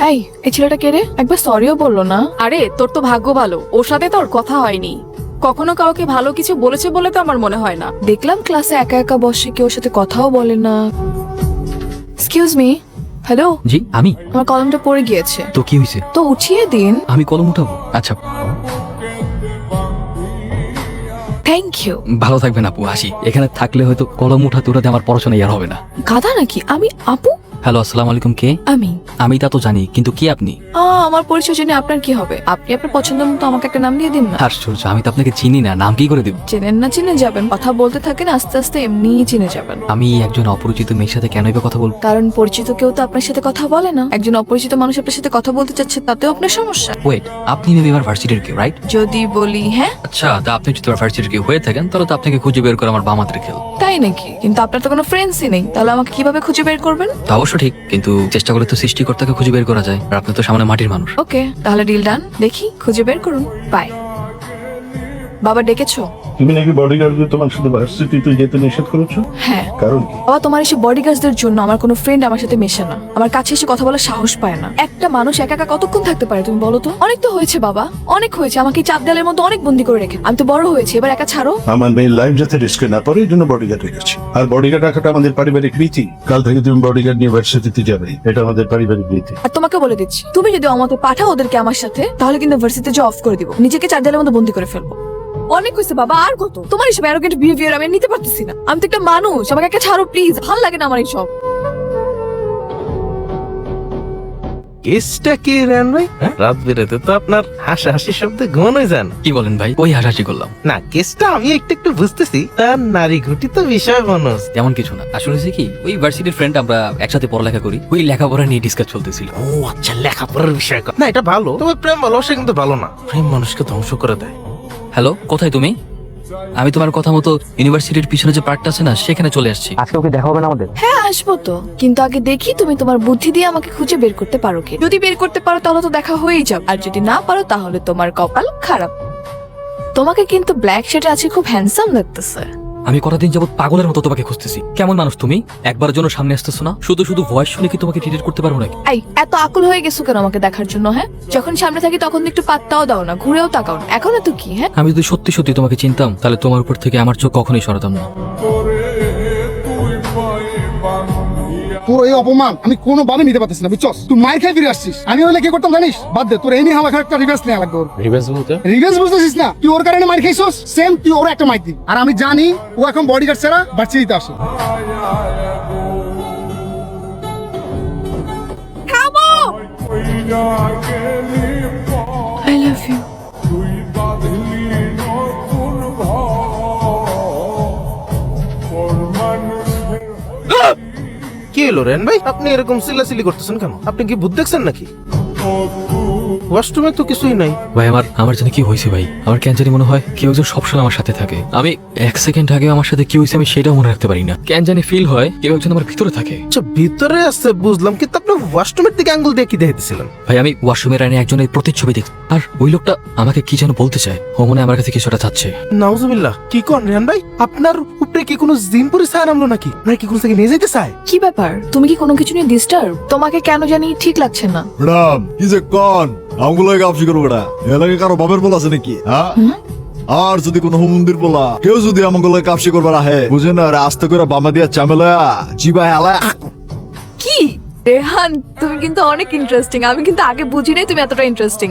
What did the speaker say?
এই ছেলেটা কে রে? একবার সরিও বললো না। আরে তোর তো ভাগ্য ভালো, ওর সাথে তোর কথা হয়নি। কখনো কাউকে ভালো কিছু বলেছে বলে তো আমার মনে হয় না। দেখলাম ক্লাসে একা একা বসে, কেউ সাথে কথাও বলে না। Excuse me. হ্যালো। জি আমি। আমার কলমটা পড়ে গিয়েছে। তো কি হয়েছে? তো উঠিয়ে দিন। আমি কলম উঠাবো? আচ্ছা থ্যাংক ইউ। ভালো থাকবেন আপু, আসি। এখানে থাকলে হয়তো কলম উঠাতে উঠাতে আমার পড়াশোনা আর হবে না। গাধা নাকি আমি? আপু? হ্যালো, আসসালামু আলাইকুম। কে? আমি তা তো জানি, কিন্তু কে আপনি? আমার পরিচয় জেনে আপনার কি হবে? আপনি আপনার পছন্দ মতো আমাকে একটা নাম দিয়ে দিন না। আশ্চর্য, আমি তো আপনাকে চিনি না, নাম কি করে দেব? চেনেন না চিনে যাবেন, কথা বলতে থাকেন, আস্তে আস্তে এমনিই চিনে যাবেন। আমি একজন অপরিচিত মেয়ের সাথে কেনই বা কথা বলবো? কারণ পরিচিত কেউ তো আপনার সাথে কথা বলে না। একজন অপরিচিত মানুষ আপনার সাথে কথা বলতে চাচ্ছে, তাতেও আপনার সমস্যা। ওয়েট, আপনি মেবি আমার ভার্সিটির কেউ, রাইট? যদি বলি হ্যাঁ। আচ্ছা, তা আপনি যদি আমার ভার্সিটির কেউ হয়ে থাকেন তাহলে তো আপনাকে খুঁজে বের করে আমার বাম হাতের খেল। তাই নাকি? কিন্তু আপনার তো কোনো ফ্রেন্ডসই নেই, তাহলে আমাকে কিভাবে খুঁজে বের করবেন? তা অবশ্য ঠিক, কিন্তু চেষ্টা করলে তো সৃষ্টিকর্তাকে খুঁজে বের করা যায়, আর আপনি তো সামনে মাটির মানুষ। ওকে, তাহলে ডিল ডান। দেখি খুঁজে বের করুন। বাই। বাবা ডেকেছো? তুমি নাকি বডিগার্ডদের তোমার সাথে ভার্সিটিতে যেতে নিষেধ করেছো? হ্যাঁ। কারণ কি? বাবা, তোমার এসে বডিগার্ডদের জন্য আমার কোনো ফ্রেন্ড আমার সাথে মেশে না, আমার কাছে এসে কথা বলার সাহস পায় না। একটা মানুষ একা একা কতক্ষণ থাকতে পারে তুমি বলো তো? অনেক তো হয়েছে বাবা, অনেক হয়েছে। আমাকে এই চাপ দেয়ালের মধ্যে অনেক বন্দি করে রেখে আমি তো বড় হয়েছি, এবার একা ছাড়ো। আমার মেয়ের লাইফ যাতে রিস্কে না পড়ে এই জন্য বডিগার্ড রেখেছি। আর বডিগার্ড রাখাটা আমাদের পারিবারিক রীতি। কাল থেকে তুমি বডিগার্ড নিয়ে ভার্সিটিতে যাবে, এটা আমাদের পারিবারিক রীতি। আর তোমাকে বলে দিচ্ছি, তুমি যদি আমাকে পাঠাও ওদেরকে আমার সাথে, তাহলে কিন্তু ভার্সিটিতে জব অফ করে দিব, নিজেকে চার দেয়ালের মধ্যে বন্দি করে ফেলবো। অনেক হয়েছে বাবা, আর কত? তোমার এসব অ্যারোগেন্ট বিহেভিয়ার আমি নিতে পারতেছি না। আমি তো একটা মানুষ, আমাকে একটা ছাড়ো প্লিজ, ভালো লাগে না আমার এইসব। কেসটা কি রান ভাই? রাত বেরোতে তো আপনার হাসাহাসি শব্দে ঘুমানো যান। কি বলেন ভাই? ওই হাসাহাসি করলাম না, কেসটা আমি একটু বুঝতেছি, তার নারী ঘটিত বিষয় মানুষ। তেমন কিছু না। আসলে হয়েছে কি, ওই ভার্সিটির ফ্রেন্ড, আমরা একসাথে পড়ালেখা করি, ওই লেখাপড়া নিয়ে ডিসকাস চলতেছিল। ও আচ্ছা, লেখাপড়ার বিষয়। না, এটা ভালো, তবে প্রেম ভালোবাসা কিন্তু ভালো না। প্রেম মানুষকে ধ্বংস করে দেয়। হ্যালো, কোথায় তুমি? আমি তোমার কথা মতো ইউনিভার্সিটির পিছনে যে পার্কটা আছে না, সেখানে চলে আসছি। আজকে ওকে দেখা হবে না আমাদের? হ্যাঁ আসবো তো, কিন্তু আগে দেখি তুমি তোমার বুদ্ধি দিয়ে আমাকে খুঁজে বের করতে পারো কি। যদি বের করতে পারো তাহলে তো দেখা হয়েই যাবে, আর যদি না পারো তাহলে তোমার কপাল খারাপ। তোমাকে কিন্তু ব্ল্যাক শার্টে আছে খুব হ্যান্ডসাম লাগতেছে। আমি কতদিন যাবত পাগলের মতো তোমাকে খুঁজতেছি। কেমন মানুষ তুমি? একবারের জন্য সামনে আসতেছো না? শুধু শুধু ভয়েস শুনে কি তোমাকে ট্রিট করতে পারবো নাকি? এই এত আকুল হয়ে গেছো কেন আমাকে দেখার জন্য? হ্যাঁ, যখন সামনে থাকি তখন তো একটু পাত্তাও দাও না, ঘুরেও তাকাও না। এখন তো কি? হ্যাঁ, আমি যদি সত্যি সত্যি তোমাকে চিনতাম তাহলে তোমার উপর থেকে আমার চোখ কখনোই সরাতাম না। তোর এই অপমান আমি কোনোভাবে নিতে পারতেছি না, বুঝছস? তুই মাইর খাই ফিরে আসছিস। আমি হলে কি করতাম জানিস? বাদ দে, তোর এই নিয়ে আমাকে একটা রিভেন্স নেওয়া লাগবে। রিভেন্স বুঝতেছিস না? তুই ওর কারণে মাইর খাইছস, সেম তুই ওর একটা মাইর দিবি। আর আমি জানি ও এখন বডিগার্ড ছাড়া ভার্সিটিতে আসে। I love you. কি হলো রেন ভাই, আপনি এরকম চিল্লাচিল্লি করতেছেন কেন? আপনি কি ভূত দেখছেন নাকি? ওয়াশরুমে তো কিছুই নাই। ভাই আমার জানি কি হয়েছে ভাই। আমার কেন জানি মনে হয় কেউ একজন সবসময় আমার সাথে থাকে। আমি এক সেকেন্ড আগে আমার সাথে কি হয়েছে আমি সেটাও মনে রাখতে পারি না। কেন জানি ফিল হয় কেউ একজন আমার ভিতরে থাকে। আচ্ছা, ভিতরে আছে বুঝলাম, কিন্তু আপনি ওয়াশরুমের দিকে আঙ্গুল দিয়ে কি দেখতেছিলেন? ভাই আমি ওয়াশরুমের আইনে একজনের প্রতিচ্ছবি দেখছি, আর ওই লোকটা আমাকে কি যেন বলতে চায়। ও মনে হয় আমার কাছে কিছুটা চাচ্ছে। নাউজুবিল্লাহ, কি কোন রেন ভাই? আপনার উপরে কি কোনো জিন পরি ছায়া নামলো নাকি? আপনার কি কোনো থেকে নিয়ে যেতে চায়? কি ব্যাপার? তুমি কি কোনো কিছু নিয়ে ডিস্টার্ব? তোমাকে কেন জানি ঠিক লাগছে না। ম্যাডাম কি যে কন আমগুলো কাপসি করবো বেড়া, এলাকায় কারো বাপের বলা আছে নাকি? হ্যাঁ, আর যদি কোনো মন্দির বলা কেউ যদি আমগুলো কাপসি করবার আহে, বুঝে না আস্তে করে বামা দিয়া চামেলা জিবা হেলা। কি রেহান, তুমি কিন্তু অনেক ইন্টারেস্টিং। আমি কিন্তু আগে বুঝি নাই তুমি এতটা ইন্টারেস্টিং।